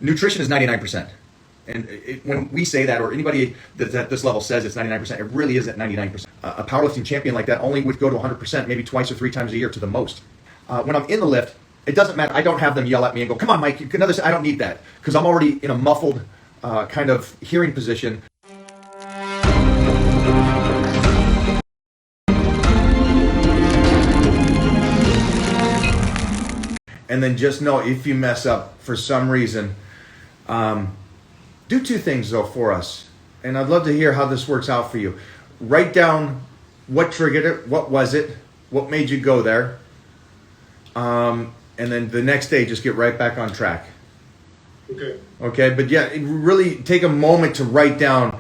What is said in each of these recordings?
nutrition is 99%. And when we say that, or anybody that's at this level says it's 99%, it really is at 99%. A powerlifting champion like that only would go to 100% maybe twice or three times a year to the most. When I'm in the lift, it doesn't matter. I don't have them yell at me and go, come on, Mike, another. I don't need that, because I'm already in a muffled kind of hearing position. And then just know, if you mess up for some reason, do two things though for us. And I'd love to hear how this works out for you. Write down what triggered it, what was it, what made you go there. And then the next day, just get right back on track. Okay, but yeah, really take a moment to write down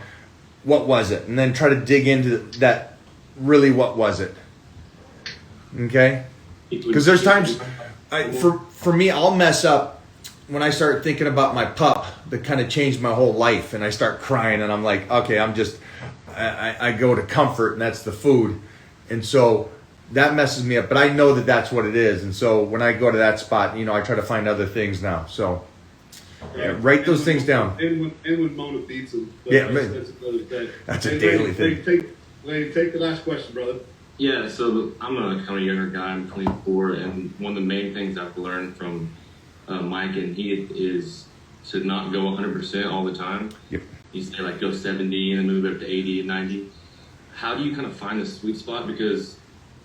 what was it, and then try to dig into that. Really, what was it? Okay, because there's times, for me, I'll mess up when I start thinking about my pup that kind of changed my whole life, and I start crying, and I'm like, okay, I go to comfort, and that's the food, and so that messes me up. But I know that that's what it is, and so when I go to that spot, I try to find other things now. So write those things down. And when Mona feeds them. Yeah, that's another thing. That's a daily thing. Take the last question, brother. Yeah, so I'm a kind of younger guy. I'm 24, and one of the main things I've learned from Mike and Heath is to not go 100% all the time. Yep. You say like go 70 and then move up to 80 and 90. How do you kind of find the sweet spot? Because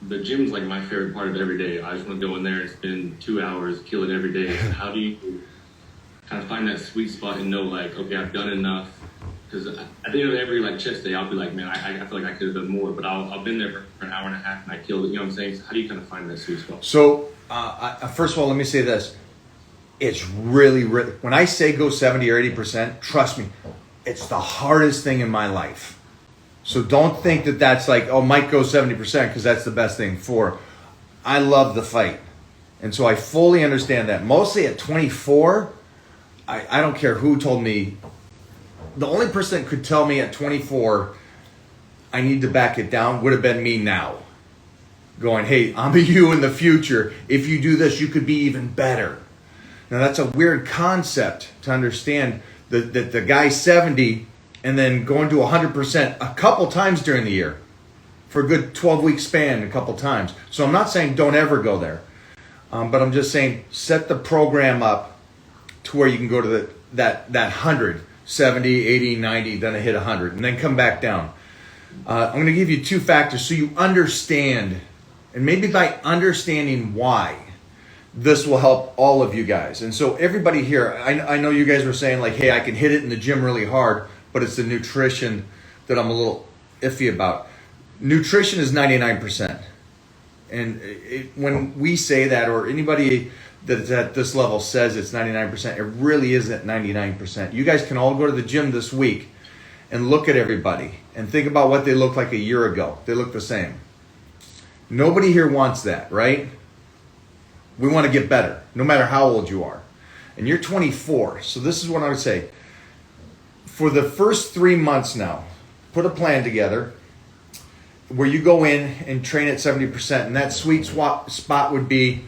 the gym's like my favorite part of every day. I just want to go in there and spend 2 hours, kill it every day. So how do you kind of find that sweet spot and know like, okay, I've done enough? Because at the end of every like chest day, I'll be like, man, I feel like I could have done more, but I've been there for an hour and a half and I killed it. You know what I'm saying? So how do you kind of find that sweet spot? So first of all, let me say this. It's really, when I say go 70 or 80%, trust me, it's the hardest thing in my life. So don't think that that's like, oh, Mike goes 70% because that's the best thing for. I love the fight. And so I fully understand that. Mostly at 24, I don't care who told me. The only person that could tell me at 24 I need to back it down would have been me now. Going, hey, I'm you in the future. If you do this, you could be even better. Now that's a weird concept to understand, that the guy's 70 and then going to 100% a couple times during the year for a good 12-week span a couple times. So I'm not saying don't ever go there. But I'm just saying set the program up to where you can go to that 100, 70, 80, 90, then hit 100, and then come back down. I'm going to give you two factors so you understand, and maybe by understanding why, this will help all of you guys. And so everybody here, I know you guys were saying like, hey, I can hit it in the gym really hard, but it's the nutrition that I'm a little iffy about. Nutrition is 99%. And when we say that, or anybody that's at this level says it's 99%, it really isn't 99%. You guys can all go to the gym this week and look at everybody and think about what they looked like a year ago. They look the same. Nobody here wants that, right? We want to get better, no matter how old you are. And you're 24, so this is what I would say. For the first 3 months now, put a plan together where you go in and train at 70%, and that sweet spot would be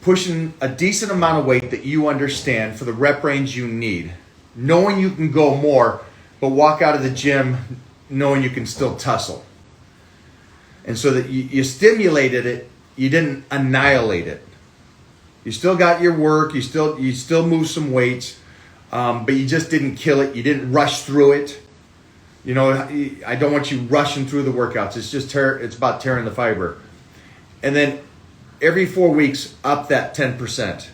pushing a decent amount of weight that you understand for the rep range you need, knowing you can go more, but walk out of the gym knowing you can still tussle. And so that you stimulated it, you didn't annihilate it. You still got your work, you still move some weights, but you just didn't kill it. You didn't rush through it. You know, I don't want you rushing through the workouts. It's about tearing the fiber. And then every 4 weeks, up that 10%.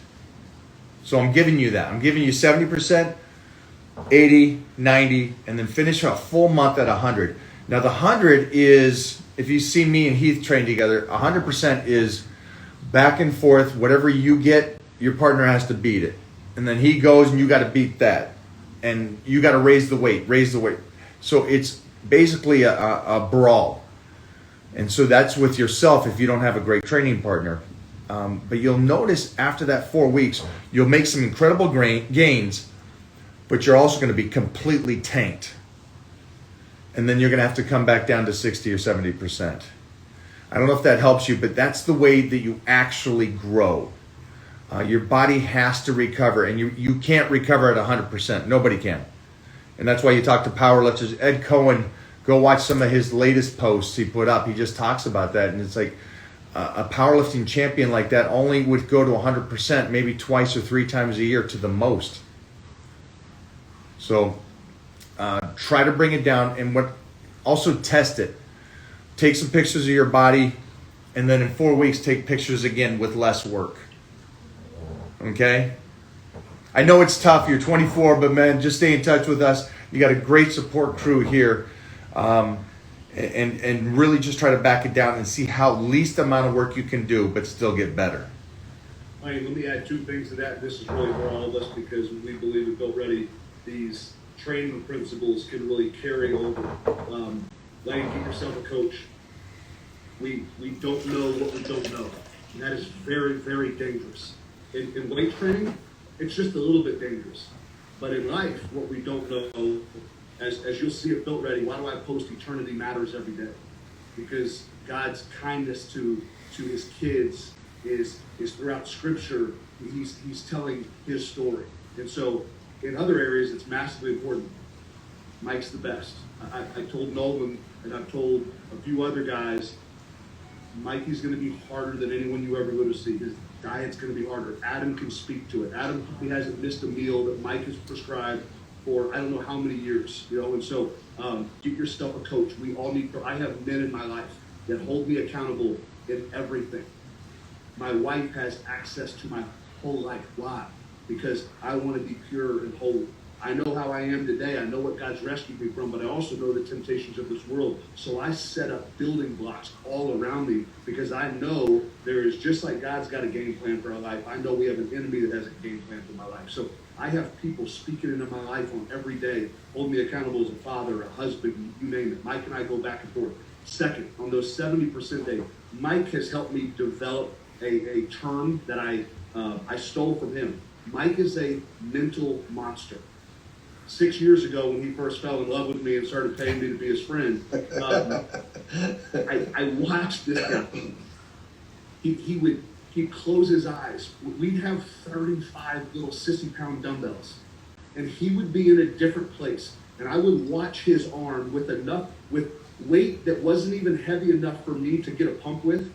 So I'm giving you that. I'm giving you 70%, 80, 90, and then finish a full month at 100. Now the 100 is, if you see me and Heath train together, 100% is back and forth. Whatever you get, your partner has to beat it. And then he goes and you got to beat that. And you got to raise the weight. So it's basically a brawl. And so that's with yourself if you don't have a great training partner. But you'll notice after that 4 weeks, you'll make some incredible gains, but you're also going to be completely tanked. And then you're going to have to come back down to 60 or 70%. I don't know if that helps you, but that's the way that you actually grow. Your body has to recover, and you can't recover at 100%. Nobody can. And that's why you talk to powerlifters. Ed Cohen, go watch some of his latest posts he put up. He just talks about that. And it's like a powerlifting champion like that only would go to 100% maybe twice or 3 times a year to the most. So try to bring it down, and also test it. Take some pictures of your body, and then in 4 weeks, take pictures again with less work. Okay? I know it's tough. You're 24, but man, just stay in touch with us. You got a great support crew here. And really just try to back it down and see how least amount of work you can do, but still get better. Let me add 2 things to that. This is really for all of us because we believe at Built Ready, these training principles can really carry over. Lane, get yourself a coach. We don't know what we don't know. And that is very, very dangerous. In weight training, it's just a little bit dangerous. But in life, what we don't know, as you'll see at Built Ready, why do I post Eternity Matters every day? Because God's kindness to his kids is throughout Scripture. He's telling his story. And so in other areas, it's massively important. Mike's the best. I told Nolan, and I've told a few other guys, Mikey's going to be harder than anyone you ever go to see. His diet's going to be harder. Adam can speak to it. Adam, he hasn't missed a meal that Mike has prescribed for I don't know how many years, and so get yourself a coach. We all need, I have men in my life that hold me accountable in everything. My wife has access to my whole life. Why? Because I want to be pure and holy. I know how I am today. I know what God's rescued me from, but I also know the temptations of this world. So I set up building blocks all around me because I know there is, just like God's got a game plan for our life, I know we have an enemy that has a game plan for my life. So I have people speaking into my life on every day, hold me accountable as a father, a husband, you name it. Mike and I go back and forth. Second, on those 70% days, Mike has helped me develop a term that I stole from him. Mike is a mental monster. 6 years ago, when he first fell in love with me and started paying me to be his friend, I watched this guy. He'd close his eyes. We'd have 35 little sissy pound dumbbells, and he would be in a different place. And I would watch his arm with weight that wasn't even heavy enough for me to get a pump with.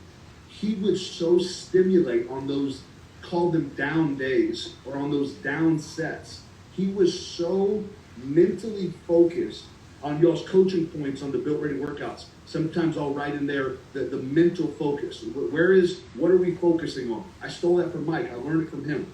He would so stimulate on those, call them down days, or on those down sets. He was so mentally focused on y'all's coaching points on the Built Ready workouts. Sometimes I'll write in there the mental focus. What are we focusing on? I stole that from Mike. I learned it from him.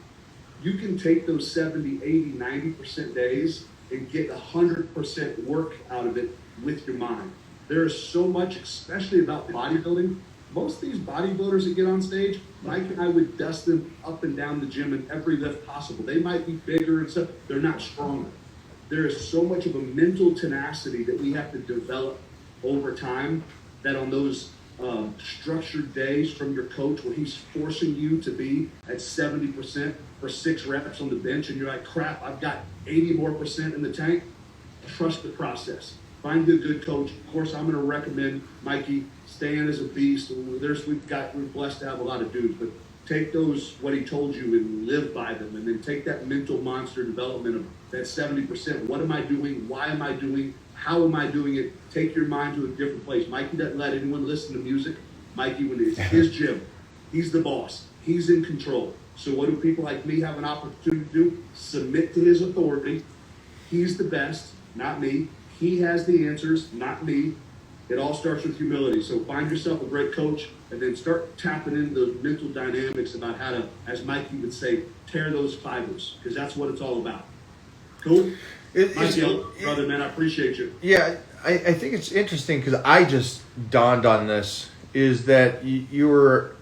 You can take those 70, 80, 90% days and get 100% work out of it with your mind. There is so much, especially about bodybuilding. Most of these bodybuilders that get on stage, Mike and I would dust them up and down the gym in every lift possible. They might be bigger and stuff. They're not stronger. There is so much of a mental tenacity that we have to develop over time that on those structured days from your coach where he's forcing you to be at 70% for 6 reps on the bench and you're like, crap, I've got 80 more percent in the tank. Trust the process. Find a good coach. Of course, I'm going to recommend Mikey. Stan is a beast. We're blessed to have a lot of dudes, but take what he told you and live by them, and then take that mental monster development of that 70%. What am I doing? Why am I doing? How am I doing it? Take your mind to a different place. Mikey doesn't let anyone listen to music. Mikey, when it's his gym, he's the boss. He's in control. So what do people like me have an opportunity to do? Submit to his authority. He's the best, not me. He has the answers, not me. It all starts with humility. So find yourself a great coach and then start tapping into those mental dynamics about how to, as Mikey would say, tear those fibers, because that's what it's all about. Cool? Brother, man, I appreciate you. Yeah, I think it's interesting because I just dawned on this, is that you're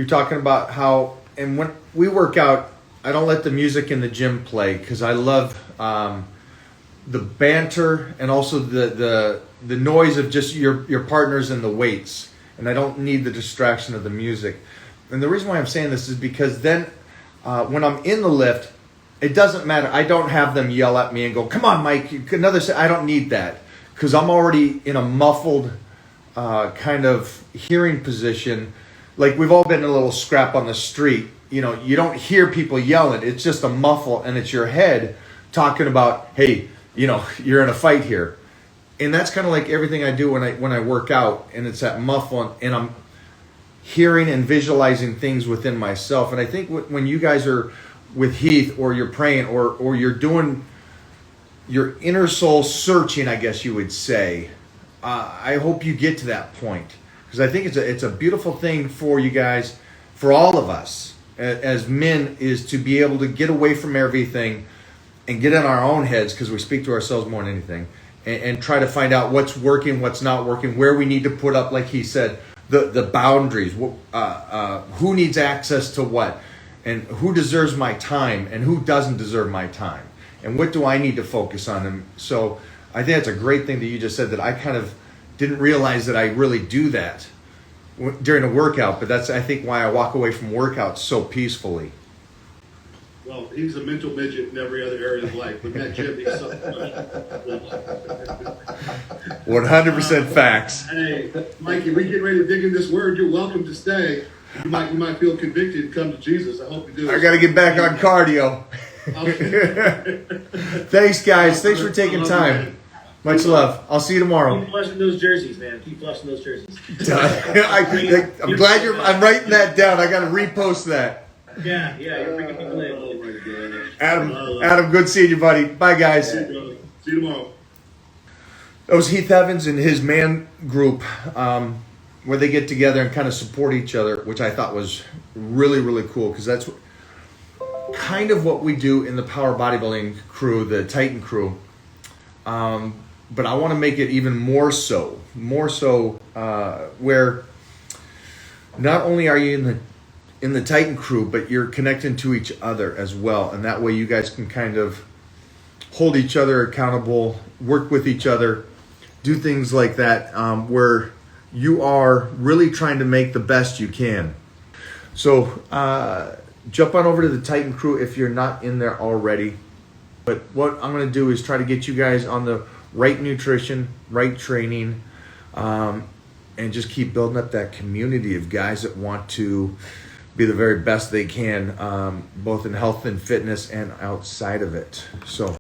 talking about how, and when we work out, I don't let the music in the gym play because I love the banter and also the noise of just your partners and the weights, and I don't need the distraction of the music. And the reason why I'm saying this is because then when I'm in the lift, it doesn't matter. I don't have them yell at me and go, "Come on, Mike, another set." I don't need that because I'm already in a muffled kind of hearing position like we've all been in a little scrap on the street. You know, you don't hear people yelling. It's just a muffle, and it's your head talking about, hey, you know, you're in a fight here. And that's kind of like everything I do when I work out, and it's that muffle, and I'm hearing and visualizing things within myself. And I think when you guys are with Heath, or you're praying, or you're doing your inner soul searching, I guess you would say, I hope you get to that point, because I think it's a beautiful thing for you guys, for all of us as men, is to be able to get away from everything and get in our own heads, because we speak to ourselves more than anything, and try to find out what's working, what's not working, where we need to put up, like he said, the boundaries, who needs access to what, and who deserves my time and who doesn't deserve my time, and what do I need to focus on. And so I think that's a great thing that you just said, that I kind of didn't realize that I really do that during a workout, but that's, I think, why I walk away from workouts so peacefully. Well, he's a mental midget in every other area of life, but that gym, he's something. 100% facts. Hey, Mikey, we get ready to dig in this word. You're welcome to stay. You might feel convicted and come to Jesus. I hope you do. I got to get back on cardio. Thanks, guys. Thanks for taking time. Much love. I'll see you tomorrow. Keep flushing those jerseys, man. Keep flushing those jerseys. I'm glad I'm writing that down. I got to repost that. Yeah, you're bringing people in. Oh my God. Adam, good seeing you, buddy. Bye, guys. See you tomorrow. That was Heath Evans and his man group, where they get together and kind of support each other, which I thought was really, really cool, because that's kind of what we do in the Power Bodybuilding crew, the Titan crew. But I want to make it even more so, where not only are you in the Titan crew, but you're connecting to each other as well, and that way you guys can kind of hold each other accountable, work with each other, do things like that, where you are really trying to make the best you can. So jump on over to the Titan crew if you're not in there already. But what I'm going to do is try to get you guys on the right nutrition, right training, and just keep building up that community of guys that want to be the very best they can, both in health and fitness and outside of it. So